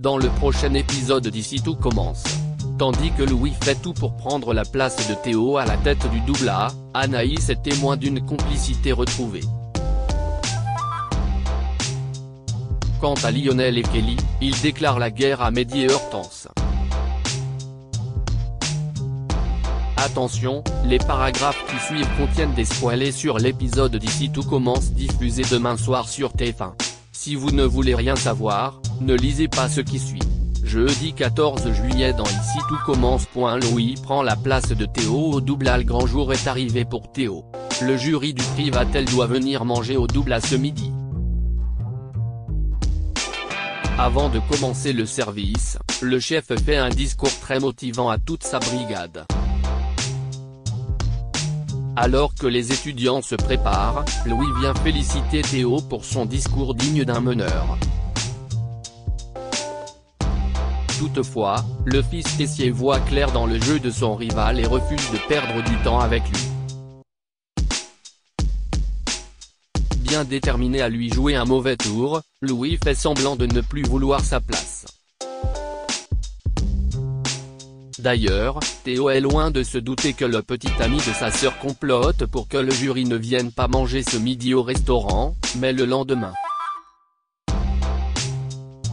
dans le prochain épisode d'Ici tout commence. Tandis que Louis fait tout pour prendre la place de Théo à la tête du double A, Anaïs est témoin d'une complicité retrouvée. Quant à Lionel et Kelly, ils déclarent la guerre à Mehdi et Hortense. Attention, les paragraphes qui suivent contiennent des spoilers sur l'épisode d'Ici tout commence diffusé demain soir sur TF1. Si vous ne voulez rien savoir, ne lisez pas ce qui suit. Jeudi 14 juillet dans Ici tout commence. Louis prend la place de Théo au double A. Le grand jour est arrivé pour Théo. Le jury du prix Vatel doit venir manger au double A ce midi. Avant de commencer le service, le chef fait un discours très motivant à toute sa brigade. Alors que les étudiants se préparent, Louis vient féliciter Théo pour son discours digne d'un meneur. Toutefois, le fils Tessier voit clair dans le jeu de son rival et refuse de perdre du temps avec lui. Bien déterminé à lui jouer un mauvais tour, Louis fait semblant de ne plus vouloir sa place. D'ailleurs, Théo est loin de se douter que le petit ami de sa sœur complote pour que le jury ne vienne pas manger ce midi au restaurant, mais le lendemain.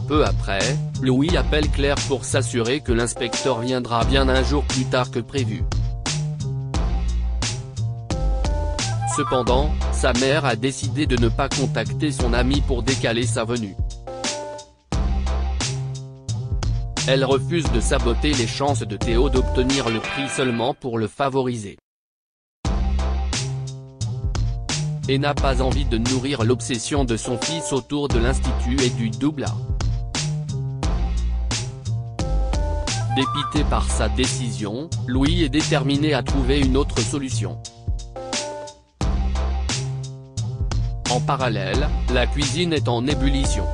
Peu après, Louis appelle Claire pour s'assurer que l'inspecteur viendra bien un jour plus tard que prévu. Cependant, sa mère a décidé de ne pas contacter son ami pour décaler sa venue. Elle refuse de saboter les chances de Théo d'obtenir le prix seulement pour le favoriser. Et n'a pas envie de nourrir l'obsession de son fils autour de l'institut et du double A. Dépité par sa décision, Louis est déterminé à trouver une autre solution. En parallèle, la cuisine est en ébullition.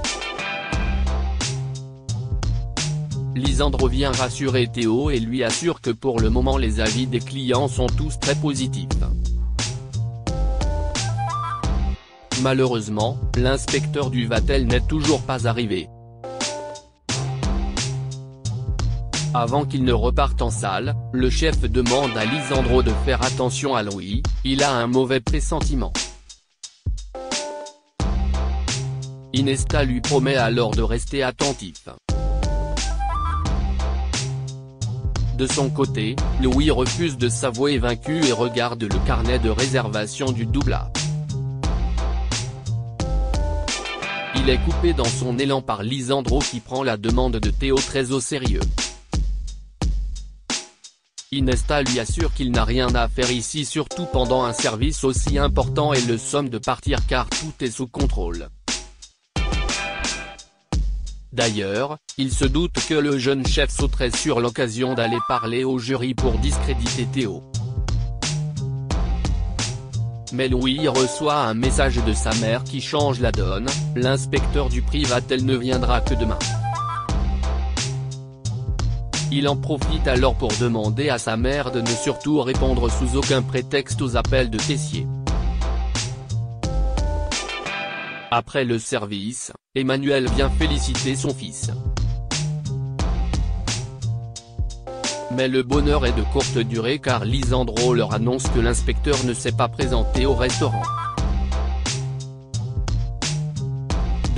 Lisandro vient rassurer Théo et lui assure que pour le moment les avis des clients sont tous très positifs. Malheureusement, l'inspecteur du Vatel n'est toujours pas arrivé. Avant qu'il ne reparte en salle, le chef demande à Lisandro de faire attention à Louis, il a un mauvais pressentiment. Inesta lui promet alors de rester attentif. De son côté, Louis refuse de s'avouer vaincu et regarde le carnet de réservation du double A. Il est coupé dans son élan par Lisandro qui prend la demande de Théo très au sérieux. Inesta lui assure qu'il n'a rien à faire ici, surtout pendant un service aussi important, et le somme de partir car tout est sous contrôle. D'ailleurs, il se doute que le jeune chef sauterait sur l'occasion d'aller parler au jury pour discréditer Théo. Mais Louis reçoit un message de sa mère qui change la donne, l'inspecteur du prix Vatel ne viendra que demain. Il en profite alors pour demander à sa mère de ne surtout répondre sous aucun prétexte aux appels de Tessier. Après le service, Emmanuel vient féliciter son fils. Mais le bonheur est de courte durée car Lisandro leur annonce que l'inspecteur ne s'est pas présenté au restaurant.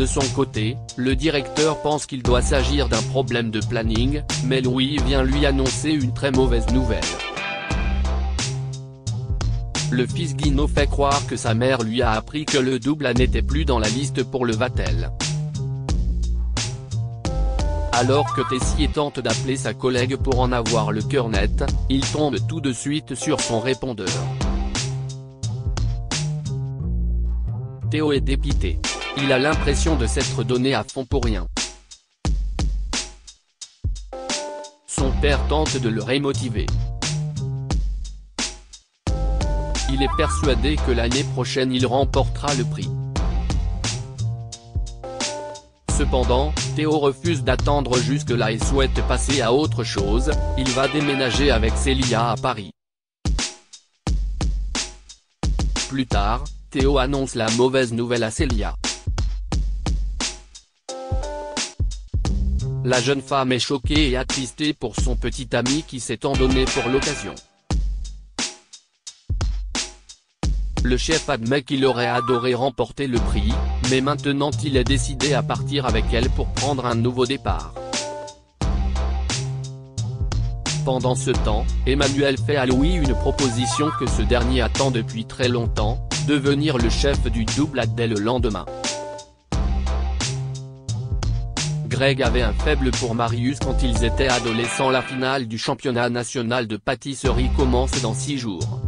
De son côté, le directeur pense qu'il doit s'agir d'un problème de planning, mais Louis vient lui annoncer une très mauvaise nouvelle. Le fils Guino fait croire que sa mère lui a appris que le double A n'était plus dans la liste pour le Vatel. Alors que Tessier tente d'appeler sa collègue pour en avoir le cœur net, il tombe tout de suite sur son répondeur. Théo est dépité. Il a l'impression de s'être donné à fond pour rien. Son père tente de le remotiver. Il est persuadé que l'année prochaine il remportera le prix. Cependant, Théo refuse d'attendre jusque-là et souhaite passer à autre chose, il va déménager avec Célia à Paris. Plus tard, Théo annonce la mauvaise nouvelle à Célia. la jeune femme est choquée et attristée pour son petit ami qui s'est tant donné pour l'occasion. Le chef admet qu'il aurait adoré remporter le prix, mais maintenant il est décidé à partir avec elle pour prendre un nouveau départ. Pendant ce temps, Emmanuel fait à Louis une proposition que ce dernier attend depuis très longtemps, devenir le chef du double dès le lendemain. Greg avait un faible pour Marius quand ils étaient adolescents. La finale du championnat national de pâtisserie commence dans 6 jours.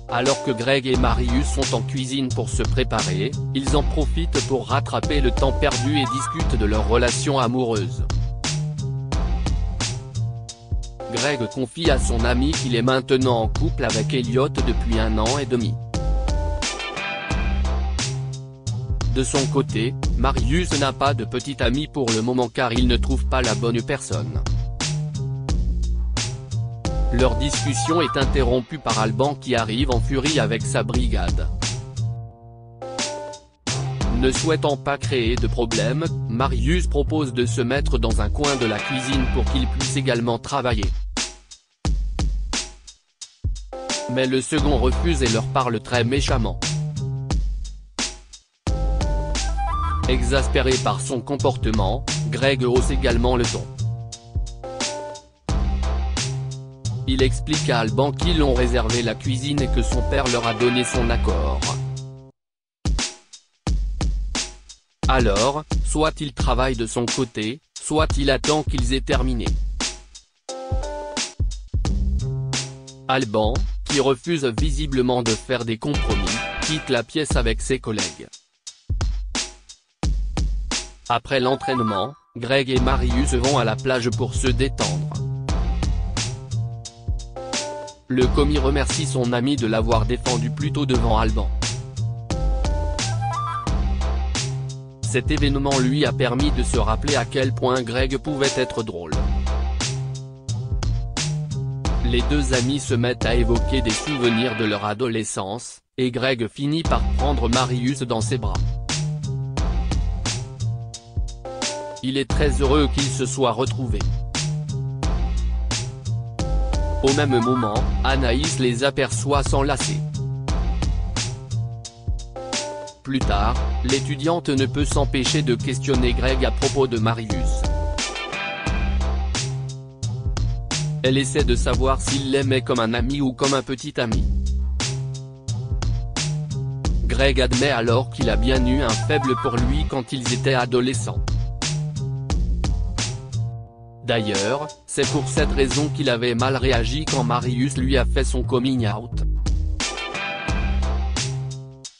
Alors que Greg et Marius sont en cuisine pour se préparer, ils en profitent pour rattraper le temps perdu et discutent de leur relation amoureuse. Greg confie à son ami qu'il est maintenant en couple avec Elliot depuis 1 an et demi. De son côté, Marius n'a pas de petite amie pour le moment car il ne trouve pas la bonne personne. Leur discussion est interrompue par Alban qui arrive en furie avec sa brigade. Ne souhaitant pas créer de problème, Marius propose de se mettre dans un coin de la cuisine pour qu'il puisse également travailler. Mais le second refuse et leur parle très méchamment. Exaspéré par son comportement, Greg hausse également le ton. Il explique à Alban qu'ils ont réservé la cuisine et que son père leur a donné son accord. Alors, soit il travaille de son côté, soit il attend qu'ils aient terminé. Alban, qui refuse visiblement de faire des compromis, quitte la pièce avec ses collègues. Après l'entraînement, Greg et Marius vont à la plage pour se détendre. Le commis remercie son ami de l'avoir défendu plus tôt devant Alban. Cet événement lui a permis de se rappeler à quel point Greg pouvait être drôle. Les deux amis se mettent à évoquer des souvenirs de leur adolescence, et Greg finit par prendre Marius dans ses bras. Il est très heureux qu'ils se soient retrouvés. Au même moment, Anaïs les aperçoit s'enlacer. Plus tard, l'étudiante ne peut s'empêcher de questionner Greg à propos de Marius. Elle essaie de savoir s'il l'aimait comme un ami ou comme un petit ami. Greg admet alors qu'il a bien eu un faible pour lui quand ils étaient adolescents. D'ailleurs, c'est pour cette raison qu'il avait mal réagi quand Marius lui a fait son coming out.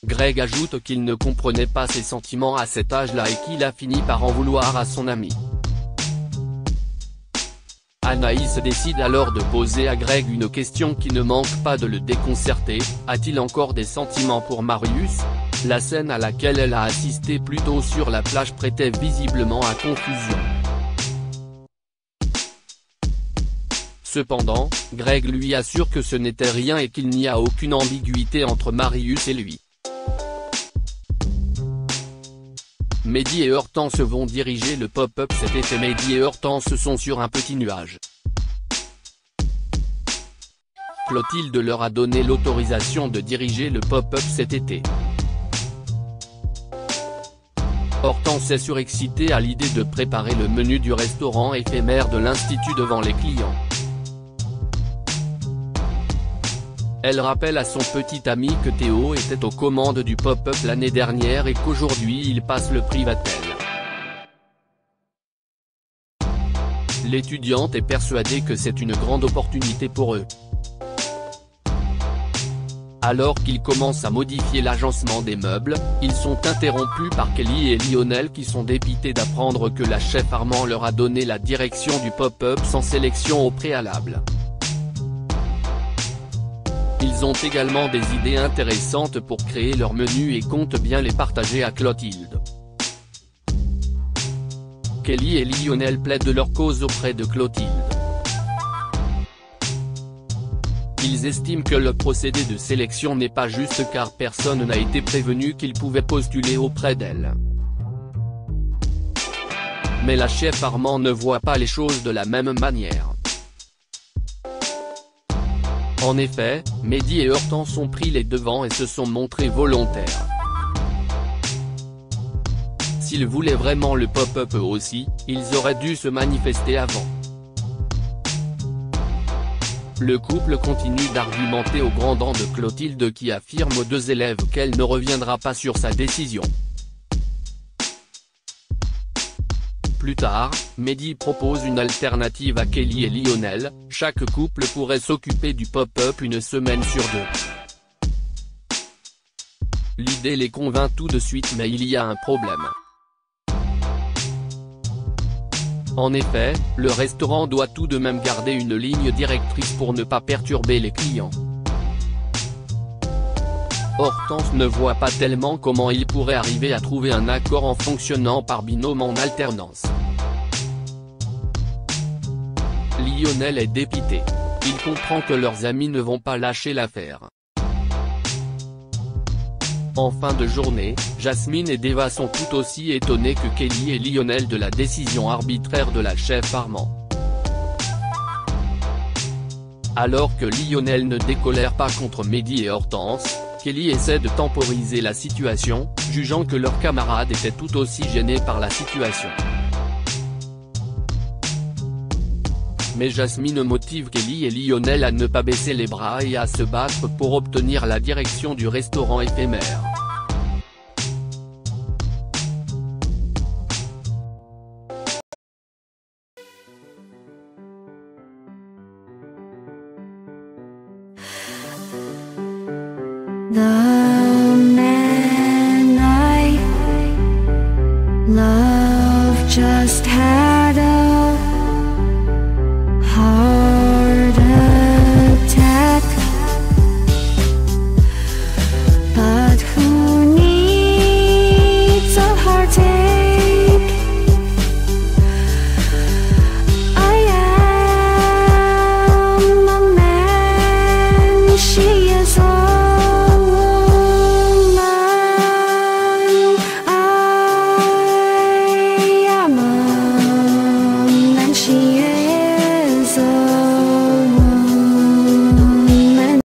Greg ajoute qu'il ne comprenait pas ses sentiments à cet âge-là et qu'il a fini par en vouloir à son ami. Anaïs décide alors de poser à Greg une question qui ne manque pas de le déconcerter: a-t-il encore des sentiments pour Marius? La scène à laquelle elle a assisté plus tôt sur la plage prêtait visiblement à confusion. Cependant, Greg lui assure que ce n'était rien et qu'il n'y a aucune ambiguïté entre Marius et lui. Mehdi et Hortense vont diriger le pop-up cet été. Mehdi et Hortense sont sur un petit nuage. Clotilde leur a donné l'autorisation de diriger le pop-up cet été. Hortense est surexcitée à l'idée de préparer le menu du restaurant éphémère de l'Institut devant les clients. Elle rappelle à son petit ami que Théo était aux commandes du pop-up l'année dernière et qu'aujourd'hui il passe le Privatel. L'étudiante est persuadée que c'est une grande opportunité pour eux. Alors qu'ils commencent à modifier l'agencement des meubles, ils sont interrompus par Kelly et Lionel qui sont dépités d'apprendre que la chef Armand leur a donné la direction du pop-up sans sélection au préalable. Ils ont également des idées intéressantes pour créer leur menu et comptent bien les partager à Clotilde. Kelly et Lionel plaident leur cause auprès de Clotilde. Ils estiment que le procédé de sélection n'est pas juste car personne n'a été prévenu qu'ils pouvaient postuler auprès d'elle. Mais la chef Armand ne voit pas les choses de la même manière. En effet, Mehdi et Hortense ont pris les devants et se sont montrés volontaires. S'ils voulaient vraiment le pop-up eux aussi, ils auraient dû se manifester avant. Le couple continue d'argumenter aux grandes dents de Clotilde qui affirme aux deux élèves qu'elle ne reviendra pas sur sa décision. Plus tard, Mehdi propose une alternative à Kelly et Lionel, chaque couple pourrait s'occuper du pop-up une semaine sur deux. L'idée les convainc tout de suite mais il y a un problème. En effet, le restaurant doit tout de même garder une ligne directrice pour ne pas perturber les clients. Hortense ne voit pas tellement comment il pourrait arriver à trouver un accord en fonctionnant par binôme en alternance. Lionel est dépité. Il comprend que leurs amis ne vont pas lâcher l'affaire. En fin de journée, Jasmine et Deva sont tout aussi étonnés que Kelly et Lionel de la décision arbitraire de la chef Armand. Alors que Lionel ne décolère pas contre Mehdi et Hortense, Kelly essaie de temporiser la situation, jugeant que leurs camarades étaient tout aussi gênés par la situation. Mais Jasmine motive Kelly et Lionel à ne pas baisser les bras et à se battre pour obtenir la direction du restaurant éphémère. 나